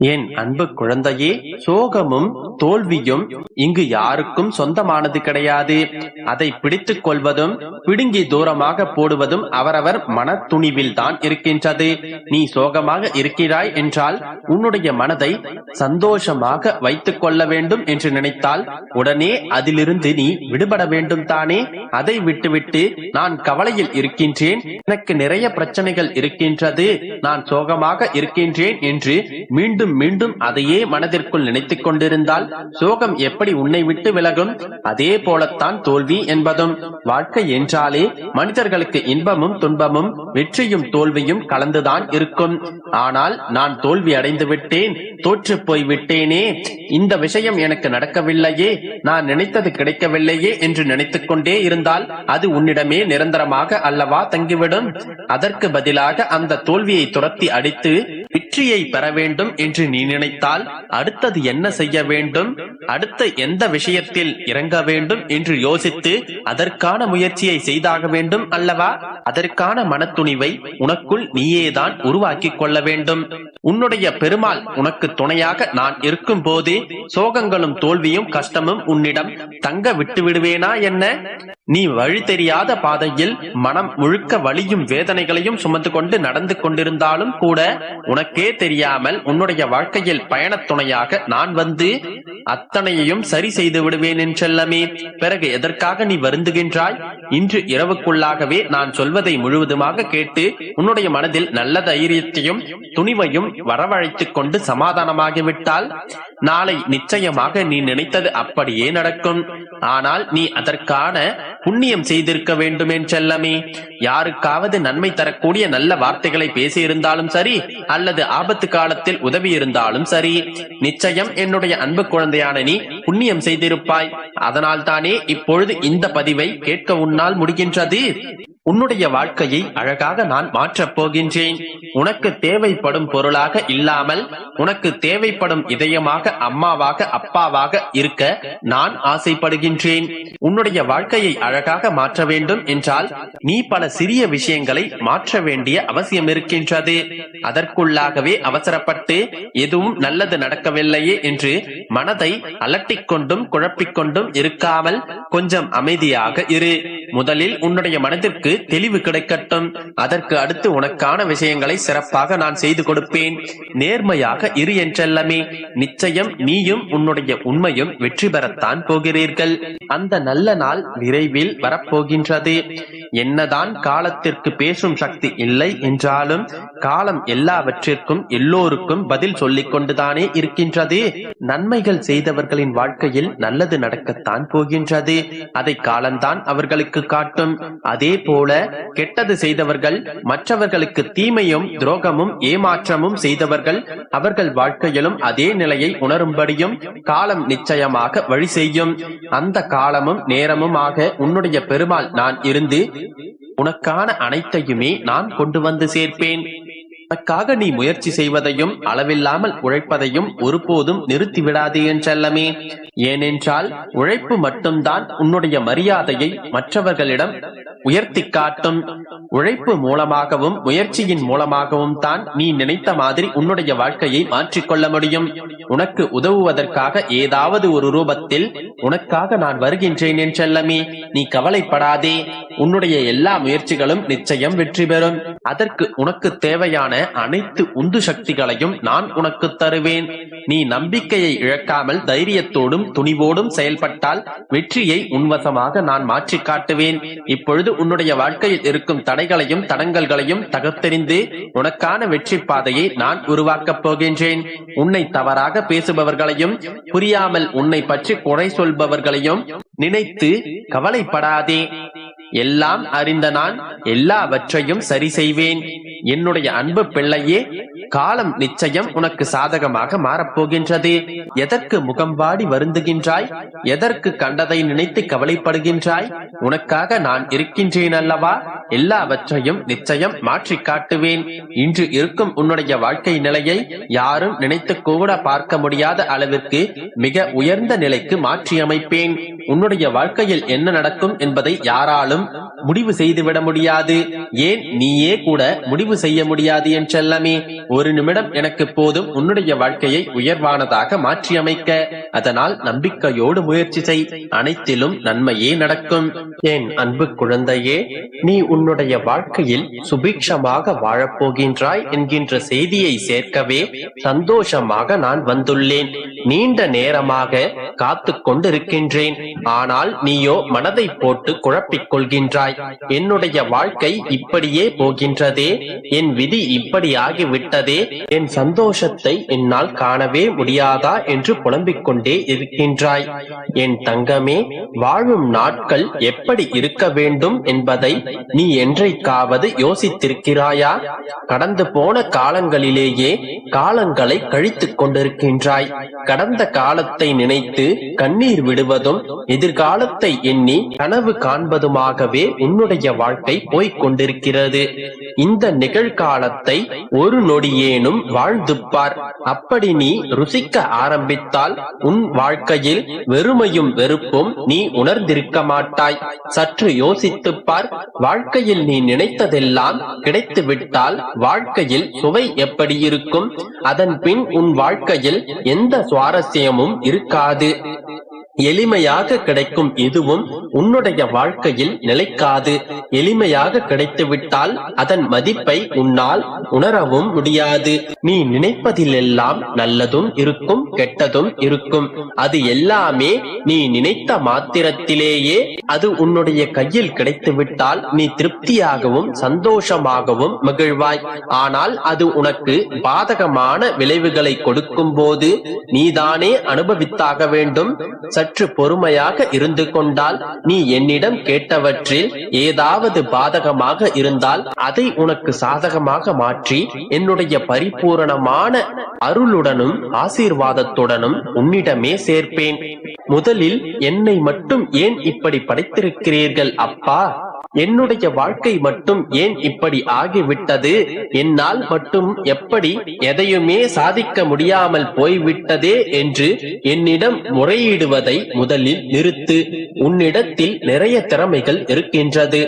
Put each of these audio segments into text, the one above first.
என் அன்பு குழந்தையே, சோகமும் தோல்வியும் இங்கு யாருக்கும் சொந்தமானது கிடையாது. அதை பிடித்துக் கொள்வதும் பிடுங்கி தூரமாக போடுவதும் அவரவர் மன துணிவில் தான் இருக்கின்றது. நீ சோகமாக இருக்கிறாய் என்றால் உன்னுடைய மனதை சந்தோஷமாக வைத்துக் கொள்ள வேண்டும் என்று நினைத்தால் உடனே அதிலிருந்து நீ விடுபட வேண்டும் தானே. அதை விட்டுவிட்டு நான் கவலையில் இருக்கின்றேன், எனக்கு நிறைய பிரச்சனைகள் இருக்கின்றது, நான் சோகமாக இருக்கின்றேன் என்று மீண்டும் மீண்டும் அதையே மனதிற்குள் நினைத்துக் கொண்டிருந்தால் சோகம் எப்படி உன்னை விட்டு விலகும்? அதே போலத்தான் தோல்வி என்பதும். வாழ்க்கை என்றாலே மனிதர்களுக்கு இன்பமும் துன்பமும் வெற்றியும் தோல்வியும் கலந்துதான் இருக்கும். ஆனால் நான் தோல்வி அடைந்து விட்டேன், தோற்று போய் விட்டேனே, இந்த விஷயம் எனக்கு நடக்கவில்லையே, நான் நினைத்தது கிடைக்கவில்லையே என்று நினைத்துக் கொண்டே இருந்தால் அது உன்னிடமே நிரந்தரமாக அல்லவா தங்கிவிடும். அதற்கு பதிலாக அந்த தோல்வியை துரத்தி அடித்து வெற்றியை பெற வேண்டும் என்று நீ நினைத்தால் அடுத்தது என்ன செய்ய வேண்டும், அடுத்த எந்த விஷயத்தில் இறங்க வேண்டும் என்று யோசித்து அதற்கான முயற்சியை செய்தாக வேண்டும் அல்லவா? அதற்கான மனத்துணிவை உனக்குள் நீயேதான் உருவாக்கிக் கொள்ள வேண்டும். உன்னுடைய பெருமாள் உனக்கு துணையாக நான் இருக்கும் போதே சோகங்களும் தோல்வியும் கஷ்டமும் உன்னிடம் தங்க விட்டு விடுவேனா என்ன? நீ வழி தெரியாத பாதையில் மனம் முழுக்க வலியும் வேதனைகளையும் சுமந்து கொண்டு நடந்து கொண்டிருந்தாலும் கூட உனக்கே தெரியாமல் உன்னுடைய வாழ்க்கையில் பயணத் துணையாக நான் வந்து அத்தனையையும் சரி செய்து விடுவேன் என்றெல்லாமே. பிறகு எதற்காக நீ வருந்துகின்றாய்? இன்று இரவுக்குள்ளாகவே நான் சொல்வதை முழுவதுமாக கேட்டு உன்னுடைய மனதில் நல்ல தைரியத்தையும் துணிவையும் வரவழைத்துக் கொண்டு சமாதானமாகிவிட்டால் நாளை நிச்சயமாக நீ நினைத்தது அப்படியே நடக்கும். ஆனால் நீ அதற்கான புண்ணியம் செய்திருக்க வேண்டும் என்றெல்லாமே. யாருக்காவது நன்மை தரக்கூடிய நல்ல வார்த்தைகளை பேசியிருந்தாலும் சரி, அல்லது ஆபத்து காலத்தில் உதவி இருந்தாலும் சரி, நிச்சயம் என்னுடைய அன்பு குழந்தையான நீ புண்ணியம் செய்திருப்பாய். அதனால் தானே இப்பொழுது இந்த பதிவை கேட்க உன்னால் முடிகின்றது. உன்னுடைய வாழ்க்கையை அழகாக நான் மாற்றப் போகின்றேன். உனக்கு தேவைப்படும் பொருளாக இல்லாமல் உனக்கு தேவைப்படும் இதயமாக, அம்மாவாக, அப்பாவாக இருக்க நான் ஆசைப்படுகின்றேன். உன்னுடைய வாழ்க்கையை அழகாக மாற்ற வேண்டும் என்றால் நீ பல சிறிய விஷயங்களை மாற்ற வேண்டிய அவசியம் இருக்கின்றது. அதற்குள்ளாகவே அவசரப்பட்டு எதுவும் நல்லது நடக்கவில்லையே என்று மனதை அலட்டிக் கொண்டும் குழப்பிக்கொண்டும் இருக்காமல் கொஞ்சம் அமைதியாக இரு. முதலில் உன்னுடைய மனதிற்கு தெளிவு கிடைக்கட்டும். அதற்கு அடுத்து உனக்கான விஷயங்களை சிறப்பாக நான் செய்து கொடுப்பேன். நேர்மையாக இரு என்றெல்லாமே. நிச்சயம் நீயும் உன்னுடைய உண்மையும் வெற்றி பெறத்தான் போகிறீர்கள். அந்த நல்ல நாள் விரைவில் வரப்போகின்றது. என்னதான் காலத்திற்கு பேசும் சக்தி இல்லை என்றாலும் காலம் எல்லாவற்றிற்கும் எல்லோருக்கும் பதில் சொல்லிக் கொண்டுதானே இருக்கின்றது. நன்மைகள் செய்தவர்களின் வாழ்க்கையில் நல்லது நடக்கத்தான் போகின்றது. அதை காலம்தான் அவர்களுக்கு காட்டும். அதே போல கெட்டது செய்தவர்கள், மற்றவர்களுக்கு தீமையும் துரோகமும் ஏமாற்றமும் செய்தவர்கள், அவர்கள் வாழ்க்கையிலும் அதே நிலையை உணரும்படியும் காலம் நிச்சயமாக வழி செய்யும். அந்த காலமும் நேரமும் ஆக உன்னுடைய பெருமாள் நான் இருந்து உனக்கான அனைத்தையுமே நான் கொண்டு வந்து சேர்ப்பேன். உனக்காக நீ முயற்சி செய்வதையும் அளவில்லாமல் உழைப்பதையும் ஒருபோதும் நிறுத்திவிடாதே என்றெல்லாமே. ஏனென்றால் உழைப்பு மட்டும்தான் உன்னுடைய மரியாதையை மற்றவர்களிடம் உயர்த்தி காட்டும். உழைப்பு மூலமாகவும் முயற்சியின் மூலமாகவும் தான் நீ நினைத்த மாதிரி உன்னுடைய வாழ்க்கையை மாற்றிக்கொள்ள முடியும். உனக்கு உதவுவதற்காக ஏதாவது ஒரு ரூபத்தில் உனக்காக நான் வருகின்றேன் என்றெல்லாமே. நீ கவலைப்படாதே. உன்னுடைய எல்லா முயற்சிகளும் நிச்சயம் வெற்றி பெறும். அதற்கு உனக்கு தேவையான அனைத்து உந்து சக்திகளையும் நான் உனக்கு தருவேன். நீ நம்பிக்கையை இழக்காமல் தைரியத்தோடும் துணிவோடும் செயல்பட்டால் வெற்றியை உன்வசமாக நான் மாற்றி காட்டுவேன். இப்பொழுது உன்னுடைய வாழ்க்கையில் இருக்கும் தடைகளையும் தடங்கல்களையும் தகர்த்தெறிந்து உனக்கான வெற்றி பாதையை நான் உருவாக்கப் போகின்றேன். உன்னை தவறாக பேசுபவர்களையும் புரியாமல் உன்னை பற்றி குறை சொல்பவர்களையும் நினைத்து கவலைப்படாதே. எல்லாம் அறிந்த நான் எல்லாவற்றையும் சரி செய்வேன். என்னுடைய அன்பு பிள்ளையே, காலம் நிச்சயம் உனக்கு சாதகமாக மாறப்போகின்றது. எதற்கு முகம்பாடி வருந்துகின்றாய்? எதற்கு கண்டதை நினைத்து கவலைப்படுகின்றாய்? உனக்காக நான் இருக்கின்றேன் அல்லவா? எல்லாவற்றையும் நிச்சயம் மாற்றி காட்டுவேன். இன்று இருக்கும் உன்னுடைய வாழ்க்கை நிலையை யாரும் நினைத்து கூட பார்க்க முடியாத அளவிற்கு மிக உயர்ந்த நிலைக்கு மாற்றி அமைப்பேன். உன்னுடைய வாழ்க்கையில் என்ன நடக்கும் என்பதை யாராலும் முடிவு செய்துவிட முடியாது. ஏன் நீயே கூட முடிவு செய்ய முடியாது என் செல்லமே. ஒரு நிமிடம் எனக்கு போதும் உன்னுடைய வாழ்க்கையை உயர்வானதாக மாற்றி அமைக்க. அதனால் நம்பிக்கையோடு முயற்சி செய், அனைத்திலும் நன்மையே நடக்கும். என் அன்பு குழந்தையே, நீ உன்னுடைய வாழ்க்கையில் சுபிக்ஷமாக வாழப்போகின்றாய் என்கின்ற செய்தியை சேர்க்கவே சந்தோஷமாக நான் வந்துள்ளேன். நீண்ட நேரமாக காத்து கொண்டிருக்கின்றேன். ஆனால் நீயோ மனதை போட்டு குழப்பிக் கொள்கின்றாய். என்னுடைய வாழ்க்கை இப்படியே போகின்றதே, என் விதி இப்படி ஆகிவிட்டதே, என் சந்தோஷத்தை என்னால் காணவே முடியாதா என்று புலம்பிக் கொண்டே இருக்கின்றாய். என் தங்கமே, வாழும் நாட்கள் எப்படி இருக்க வேண்டும் என்பதை நீ என்றைக்காவது யோசித்திருக்கிறாயா? கடந்து போன காலங்களிலேயே காலங்களை கழித்துக் கொண்டிருக்கின்றாய். கடந்த காலத்தை நினைத்து கண்ணீர் விடுவதும் எதிர்காலத்தை எண்ணி கனவு காண்பதுமாகவே உன்னுடைய வாழ்க்கை போய்க் கொண்டிருக்கிறது. இந்த நிகழ்காலத்தை ஒரு நொடியேனும் வாழ்ந்து பார். அப்படி நீ ருசிக்க ஆரம்பித்தால் உன் வாழ்க்கையில் வெறுமையும் வெறுப்பும் நீ உணர்ந்திருக்க மாட்டாய். சற்று யோசித்துப் பார். வாழ்க்கையில் நீ நினைத்ததெல்லாம் கிடைத்து விட்டால் வாழ்க்கையில் சுவை எப்படி இருக்கும்? அதன் பின் உன் வாழ்க்கையில் எந்த சுவாரஸ்யமும் இருக்காது. எளிமையாக கிடைக்கும் எதுவும் உன்னுடைய வாழ்க்கையில் நிலைக்காது. எளிமையாக கிடைத்துவிட்டால் அதன் மதிப்பை உன்னால் உணரவும் முடியாது. நீ நினைப்பதிலெல்லாம் நல்லதும் இருக்கும், கெட்டதும் இருக்கும். அது எல்லாமே நீ நினைத்த மாத்திரத்திலேயே அது உன்னுடைய கையில் கிடைத்துவிட்டால் நீ திருப்தியாகவும் சந்தோஷமாகவும் மகிழ்வாய். ஆனால் அது உனக்கு பாதகமான விளைவுகளை கொடுக்கும் போது நீதானே அனுபவித்தாக வேண்டும். சற்று பொறுமையாக இருந்து கொண்டால் நீ என்னிடம் கேட்டவற்றில் ஏதாவது பாதகமாக இருந்தால் அதை உனக்கு சாதகமாக மாற்றி என்னுடைய பரிபூரணமான அருளுடனும் ஆசீர்வாதத்துடனும் உன்னிடமே சேர்ப்பேன். முதலில் என்னை மட்டும் ஏன் இப்படி படைத்திருக்கிறீர்கள் அப்பா? என்னுடைய வாழ்க்கை மட்டும் ஏன் இப்படி ஆகிவிட்டது? என்னால் மட்டும் எப்படி எதையுமே சாதிக்க முடியாமல் போய்விட்டதே என்று என்னிடம் முறையிடுவதை முதலில் நிறுத்து. உன்னிடத்தில் நிறைய திறமைகள் இருக்கின்றது.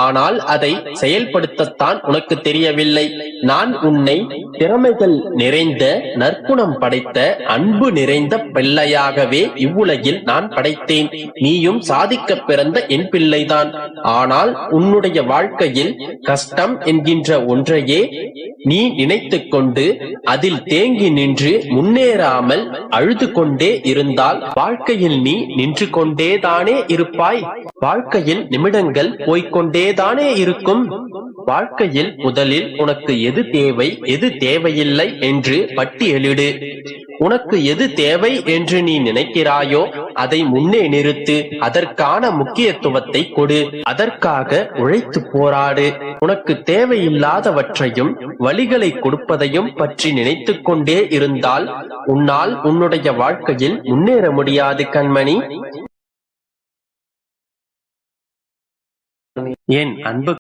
ஆனால் அதை செயல்படுத்தத்தான் உனக்கு தெரியவில்லை. நான் உன்னை திறமைகள் நிறைந்த, நற்குணம் படைத்த, அன்பு நிறைந்த பிள்ளையாகவே இவ்வுலகில் நான் படைத்தேன். நீயும் சாதிக்க பிறந்த என் பிள்ளைதான். ஆனால் உன்னுடைய வாழ்க்கையில் கஷ்டம் என்கின்ற ஒன்றையே நீ நினைத்துக் கொண்டு அதில் தேங்கி நின்று முன்னேறாமல் அழுது கொண்டே இருந்தால் வாழ்க்கையில் நீ நின்று கொண்டேதானே இருப்பாய். வாழ்க்கையில் நிமிடங்கள் போய்கொண்டேதானே இருக்கும். வாழ்க்கையில் முதலில் உனக்கு எது தேவை, எது தேவையில்லை என்று பட்டியலிடு. உனக்கு எது தேவை என்று நீ நினைக்கிறாயோ அதை முன்னே நிறுத்து. அதற்கான முக்கியத்துவத்தை கொடு. அதற்காக உழைத்து போராடு. உனக்கு தேவையில்லாதவற்றையும் வழிகளை கொடுப்பதையும் பற்றி நினைத்துக் கொண்டே இருந்தால் உன்னால் உன்னுடைய வாழ்க்கையில் முன்னேற முடியாது கண்மணி. என் அன்பு